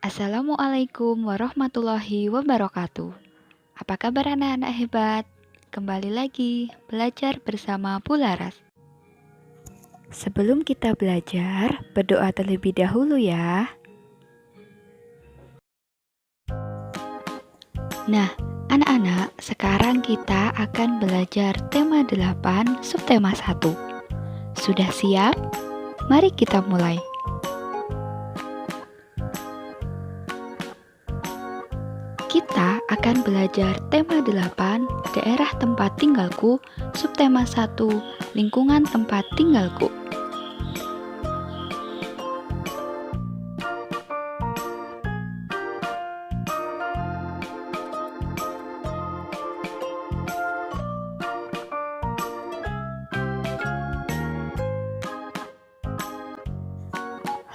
Assalamualaikum warahmatullahi wabarakatuh. Apa kabar anak-anak hebat? Kembali lagi belajar bersama Bularas. Sebelum kita belajar, berdoa terlebih dahulu ya. Nah, anak-anak, sekarang kita akan belajar tema 8, subtema 1. Sudah siap? Mari kita mulai. Kita akan belajar tema 8, daerah tempat tinggalku, subtema 1, lingkungan tempat tinggalku.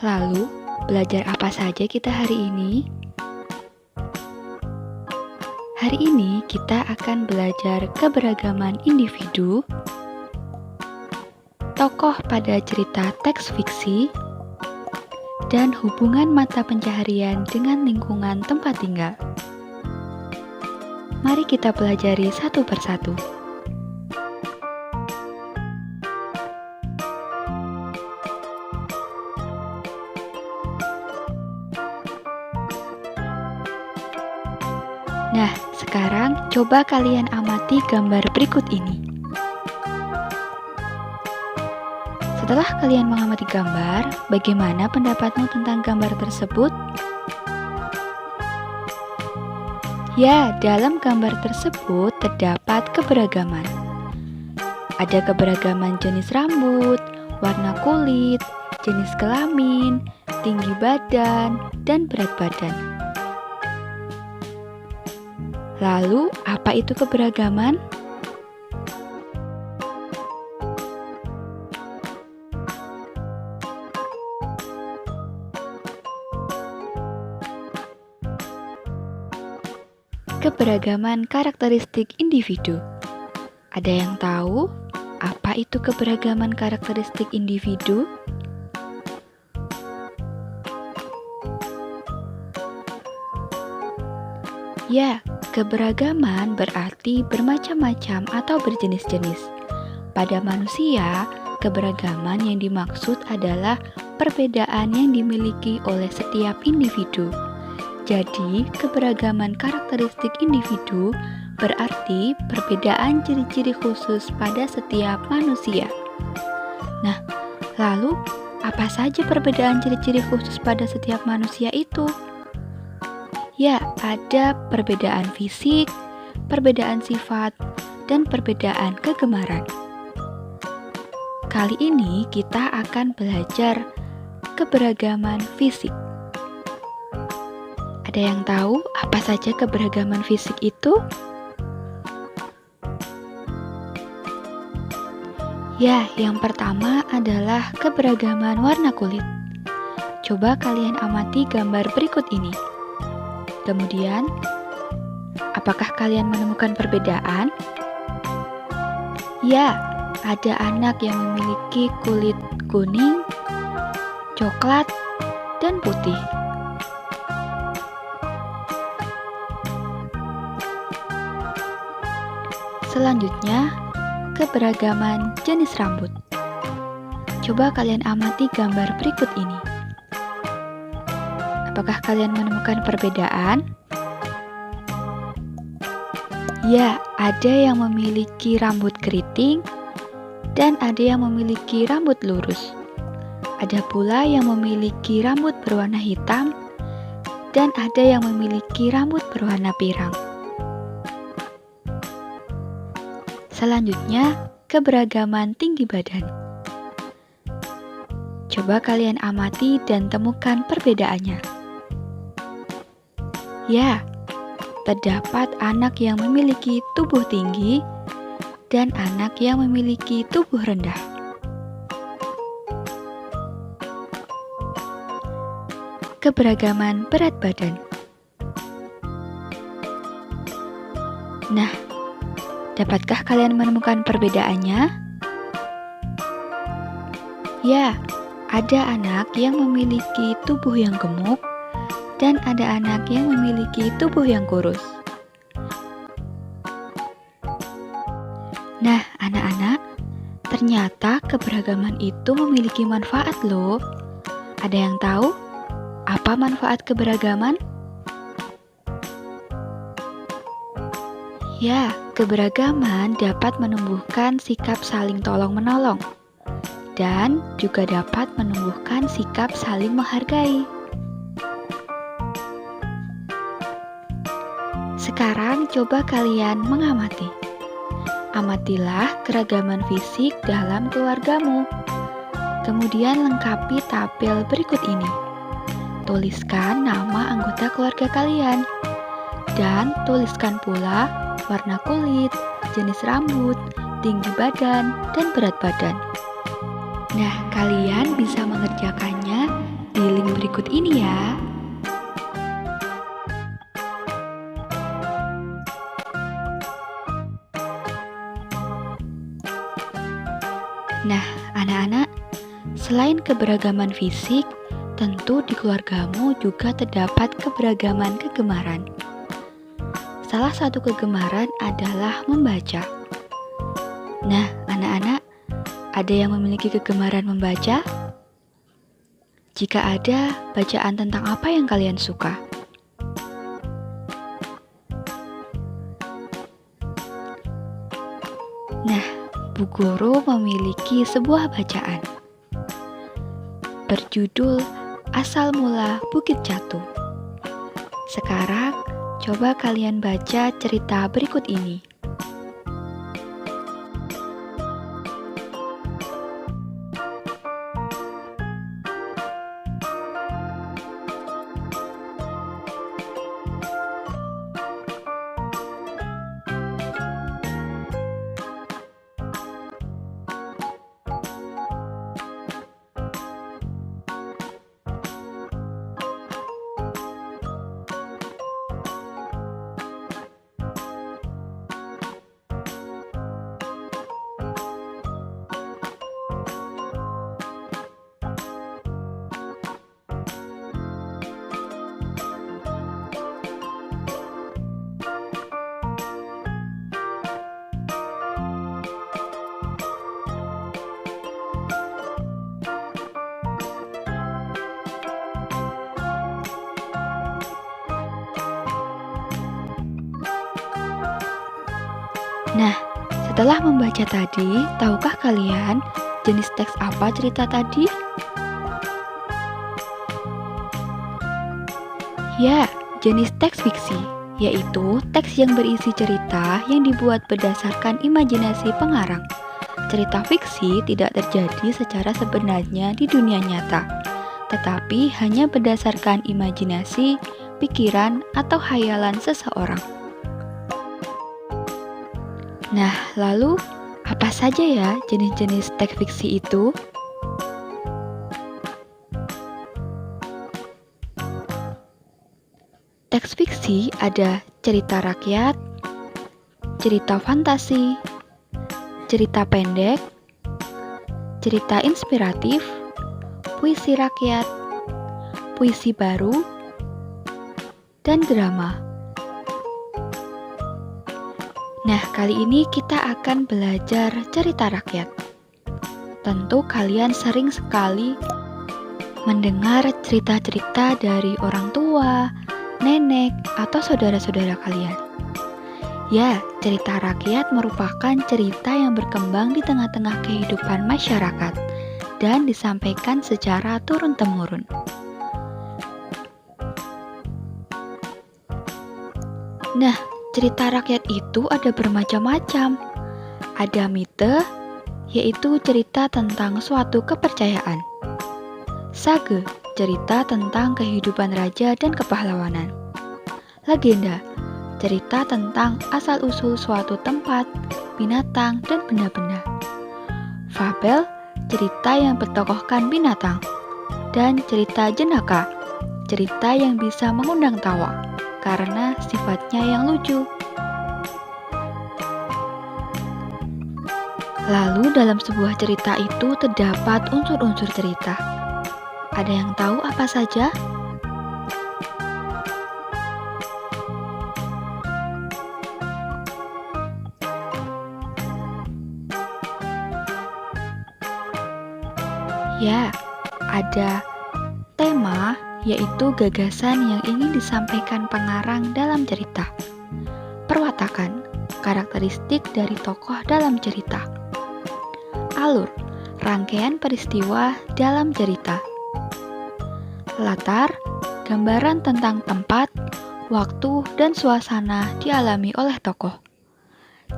Lalu, belajar apa saja kita hari ini? Hari ini kita akan belajar keberagaman individu, tokoh pada cerita teks fiksi, dan hubungan mata pencaharian dengan lingkungan tempat tinggal. Mari kita pelajari satu persatu. Nah, sekarang coba kalian amati gambar berikut ini. Setelah kalian mengamati gambar, bagaimana pendapatmu tentang gambar tersebut? Ya, dalam gambar tersebut terdapat keberagaman. Ada keberagaman jenis rambut, warna kulit, jenis kelamin, tinggi badan, dan berat badan. Lalu, apa itu keberagaman? Keberagaman karakteristik individu. Ada yang tahu apa itu keberagaman karakteristik individu? Ya, keberagaman berarti bermacam-macam atau berjenis-jenis. Pada manusia, keberagaman yang dimaksud adalah perbedaan yang dimiliki oleh setiap individu. Jadi, keberagaman karakteristik individu berarti perbedaan ciri-ciri khusus pada setiap manusia. Nah, lalu apa saja perbedaan ciri-ciri khusus pada setiap manusia itu? Ya, ada perbedaan fisik, perbedaan sifat, dan perbedaan kegemaran. Kali ini kita akan belajar keberagaman fisik. Ada yang tahu apa saja keberagaman fisik itu? Ya, yang pertama adalah keberagaman warna kulit. Coba kalian amati gambar berikut ini. Kemudian, apakah kalian menemukan perbedaan? Ya, ada anak yang memiliki kulit kuning, coklat, dan putih. Selanjutnya, keberagaman jenis rambut. Coba kalian amati gambar berikut ini. Apakah kalian menemukan perbedaan? Ya, ada yang memiliki rambut keriting dan ada yang memiliki rambut lurus. Ada pula yang memiliki rambut berwarna hitam dan ada yang memiliki rambut berwarna pirang. Selanjutnya, keberagaman tinggi badan. Coba kalian amati dan temukan perbedaannya. Ya, terdapat anak yang memiliki tubuh tinggi dan anak yang memiliki tubuh rendah. Keberagaman berat badan. Nah, dapatkah kalian menemukan perbedaannya? Ya, ada anak yang memiliki tubuh yang gemuk dan ada anak yang memiliki tubuh yang kurus. Nah, anak-anak, ternyata keberagaman itu memiliki manfaat loh. Ada yang tahu apa manfaat keberagaman? Ya, keberagaman dapat menumbuhkan sikap saling tolong-menolong dan juga dapat menumbuhkan sikap saling menghargai. Sekarang coba kalian mengamati. Amatilah keragaman fisik dalam keluargamu. Kemudian lengkapi tabel berikut ini. Tuliskan nama anggota keluarga kalian. Dan tuliskan pula warna kulit, jenis rambut, tinggi badan, dan berat badan. Nah, kalian bisa mengerjakannya di link berikut ini ya. Nah, anak-anak, selain keberagaman fisik, tentu di keluargamu juga terdapat keberagaman kegemaran. Salah satu kegemaran adalah membaca. Nah, anak-anak, ada yang memiliki kegemaran membaca? Jika ada, bacaan tentang apa yang kalian suka? Nah, Bu Guru memiliki sebuah bacaan berjudul Asal Mula Bukit Jatuh. Sekarang, coba kalian baca cerita berikut ini. Nah, setelah membaca tadi, tahukah kalian jenis teks apa cerita tadi? Ya, jenis teks fiksi, yaitu teks yang berisi cerita yang dibuat berdasarkan imajinasi pengarang. Cerita fiksi tidak terjadi secara sebenarnya di dunia nyata, tetapi hanya berdasarkan imajinasi, pikiran, atau hayalan seseorang. Nah, lalu apa saja ya jenis-jenis teks fiksi itu? Teks fiksi ada cerita rakyat, cerita fantasi, cerita pendek, cerita inspiratif, puisi rakyat, puisi baru, dan drama. Nah, kali ini kita akan belajar cerita rakyat. Tentu kalian sering sekali mendengar cerita-cerita dari orang tua, nenek, atau saudara-saudara kalian. Ya, cerita rakyat merupakan cerita yang berkembang di tengah-tengah kehidupan masyarakat dan disampaikan secara turun-temurun. Nah, cerita rakyat itu ada bermacam-macam. Ada mite, yaitu cerita tentang suatu kepercayaan. Sage, cerita tentang kehidupan raja dan kepahlawanan. Legenda, cerita tentang asal-usul suatu tempat, binatang, dan benda-benda. Fabel, cerita yang bertokohkan binatang. Dan cerita jenaka, cerita yang bisa mengundang tawa karena sifatnya yang lucu. Lalu dalam sebuah cerita itu terdapat unsur-unsur cerita. Ada yang tahu apa saja? ada tema, yaitu gagasan yang ingin disampaikan pengarang dalam cerita. Perwatakan, karakteristik dari tokoh dalam cerita. Alur, rangkaian peristiwa dalam cerita. Latar, gambaran tentang tempat, waktu, dan suasana dialami oleh tokoh.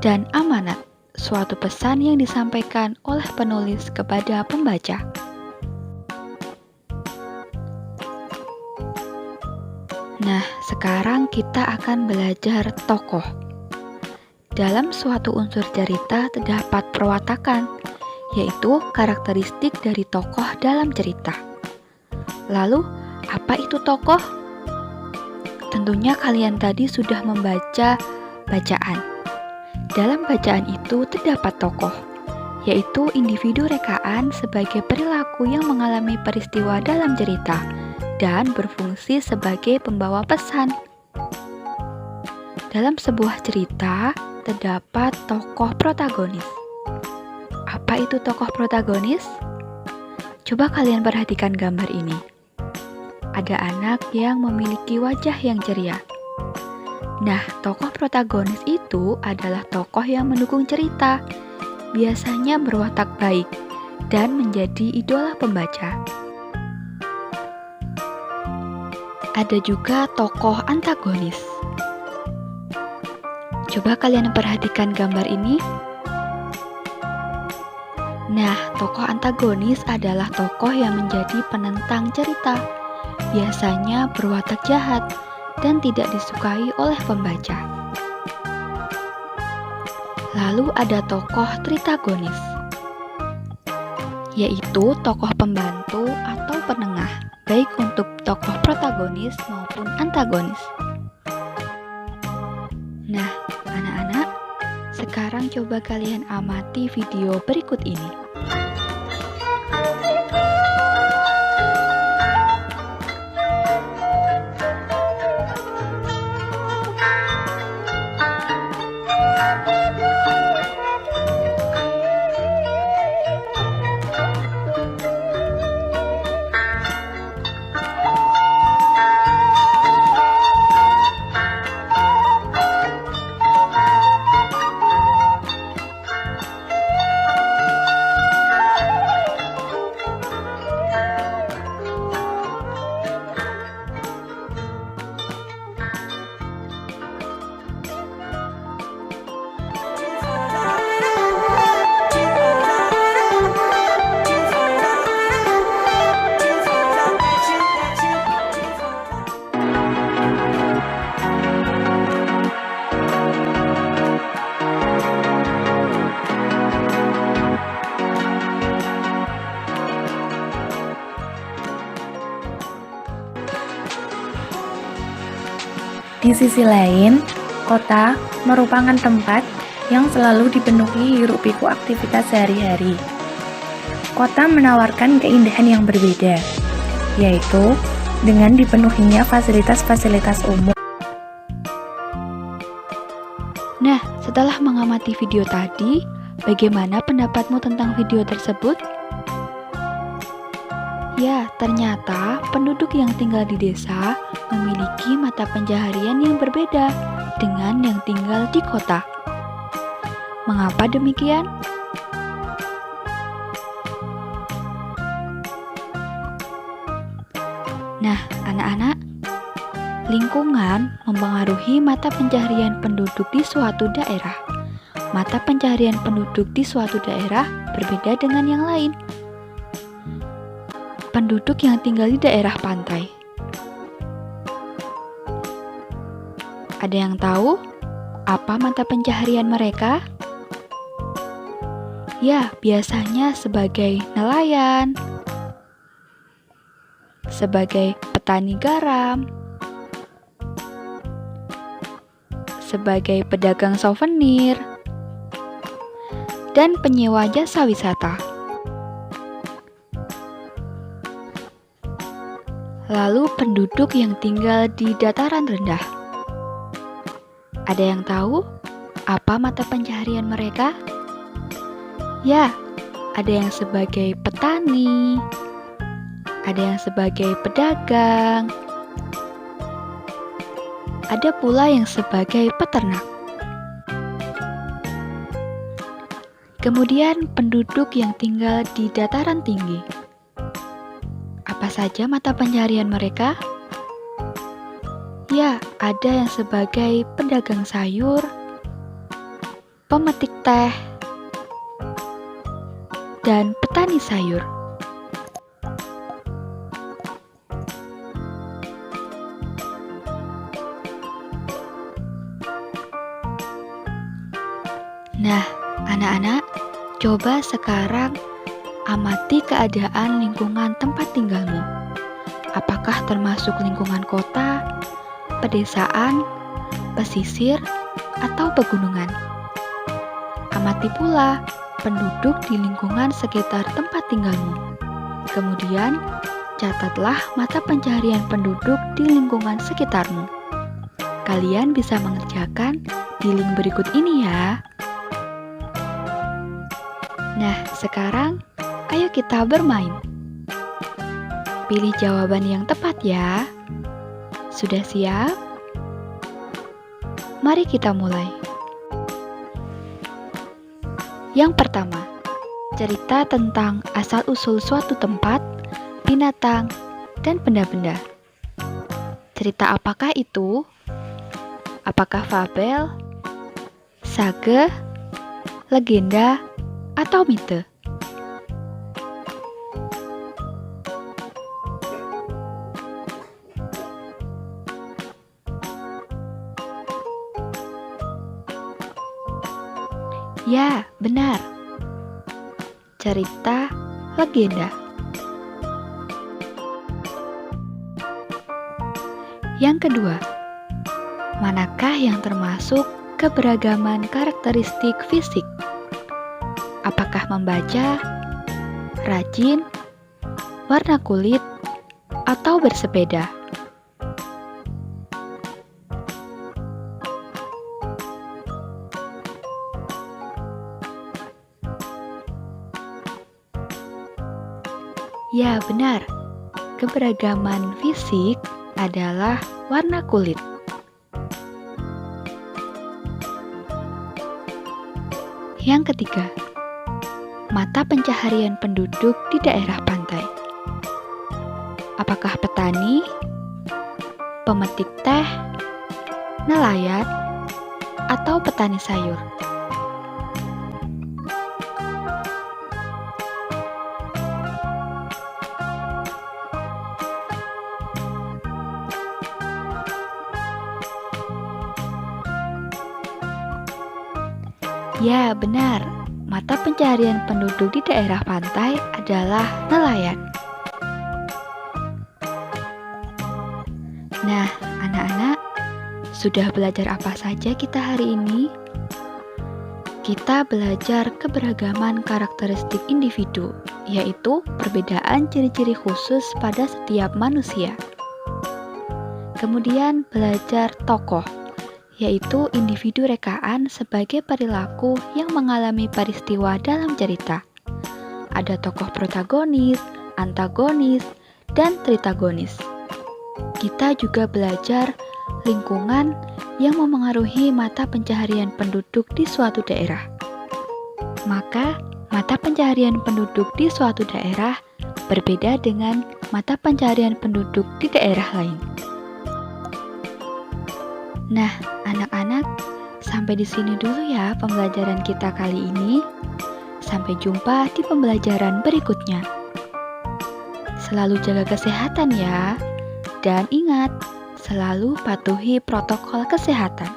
Dan amanat, suatu pesan yang disampaikan oleh penulis kepada pembaca. Nah, sekarang kita akan belajar tokoh. Dalam suatu unsur cerita terdapat perwatakan, yaitu karakteristik dari tokoh dalam cerita. Lalu, apa itu tokoh? Tentunya kalian tadi sudah membaca bacaan. Dalam bacaan itu terdapat tokoh, yaitu individu rekaan sebagai perilaku yang mengalami peristiwa dalam cerita dan berfungsi sebagai pembawa pesan. Dalam sebuah cerita, terdapat tokoh protagonis. Apa itu tokoh protagonis? Coba kalian perhatikan gambar ini. Ada anak yang memiliki wajah yang ceria. Nah, tokoh protagonis itu adalah tokoh yang mendukung cerita, biasanya berwatak baik, dan menjadi idola pembaca. Ada juga tokoh antagonis. Coba kalian perhatikan gambar ini. Nah, tokoh antagonis adalah tokoh yang menjadi penentang cerita, biasanya berwatak jahat dan tidak disukai oleh pembaca. Lalu ada tokoh tritagonis, yaitu tokoh pembantu atau penengah, baik untuk tokoh protagonis maupun antagonis. Nah, anak-anak, sekarang coba kalian amati video berikut ini. Di sisi lain, kota merupakan tempat yang selalu dipenuhi hiruk-pikuk aktivitas sehari-hari. Kota menawarkan keindahan yang berbeda, yaitu dengan dipenuhinya fasilitas-fasilitas umum. Nah, setelah mengamati video tadi, bagaimana pendapatmu tentang video tersebut? Ya, ternyata penduduk yang tinggal di desa memiliki mata pencaharian yang berbeda dengan yang tinggal di kota. Mengapa demikian? Nah, anak-anak, lingkungan mempengaruhi mata pencaharian penduduk di suatu daerah. Mata pencaharian penduduk di suatu daerah berbeda dengan yang lain. Penduduk yang tinggal di daerah pantai. Ada yang tahu apa mata pencaharian mereka? Ya, biasanya sebagai nelayan, sebagai petani garam, sebagai pedagang souvenir, dan penyewa jasa wisata. Lalu penduduk yang tinggal di dataran rendah. Ada yang tahu apa mata pencaharian mereka? Ya, ada yang sebagai petani, ada yang sebagai pedagang, ada pula yang sebagai peternak. Kemudian penduduk yang tinggal di dataran tinggi. Apa saja mata pencaharian mereka? Ya, ada yang sebagai pedagang sayur, pemetik teh, dan petani sayur. Nah, anak-anak, coba sekarang amati keadaan lingkungan tempat tinggalmu. Apakah termasuk lingkungan kota, pedesaan, pesisir, atau pegunungan? Amati pula penduduk di lingkungan sekitar tempat tinggalmu. Kemudian, catatlah mata pencaharian penduduk di lingkungan sekitarmu. Kalian bisa mengerjakan di link berikut ini ya. Nah, sekarang ayo kita bermain. Pilih jawaban yang tepat ya. Sudah siap? Mari kita mulai. Yang pertama, cerita tentang asal-usul suatu tempat, binatang, dan benda-benda. Cerita apakah itu? Apakah fabel, sage, legenda, atau mite? Ya, benar. Cerita legenda. Yang kedua, manakah yang termasuk keberagaman karakteristik fisik? Apakah membaca, rajin, warna kulit, atau bersepeda? Ya, benar. Keberagaman fisik adalah warna kulit. Yang ketiga, mata pencaharian penduduk di daerah pantai. Apakah petani, pemetik teh, nelayan, atau petani sayur? Ya, benar. Mata pencaharian penduduk di daerah pantai adalah nelayan. Nah, anak-anak, sudah belajar apa saja kita hari ini? Kita belajar keberagaman karakteristik individu, yaitu perbedaan ciri-ciri khusus pada setiap manusia. Kemudian belajar tokoh, yaitu individu rekaan sebagai perilaku yang mengalami peristiwa dalam cerita. Ada tokoh protagonis, antagonis, dan tritagonis. Kita juga belajar lingkungan yang memengaruhi mata pencaharian penduduk di suatu daerah. Maka, mata pencaharian penduduk di suatu daerah berbeda dengan mata pencaharian penduduk di daerah lain. Nah, anak-anak, sampai di sini dulu ya pembelajaran kita kali ini. Sampai jumpa di pembelajaran berikutnya. Selalu jaga kesehatan ya. Dan ingat, selalu patuhi protokol kesehatan.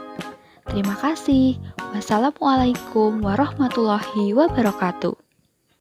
Terima kasih. Wassalamualaikum warahmatullahi wabarakatuh.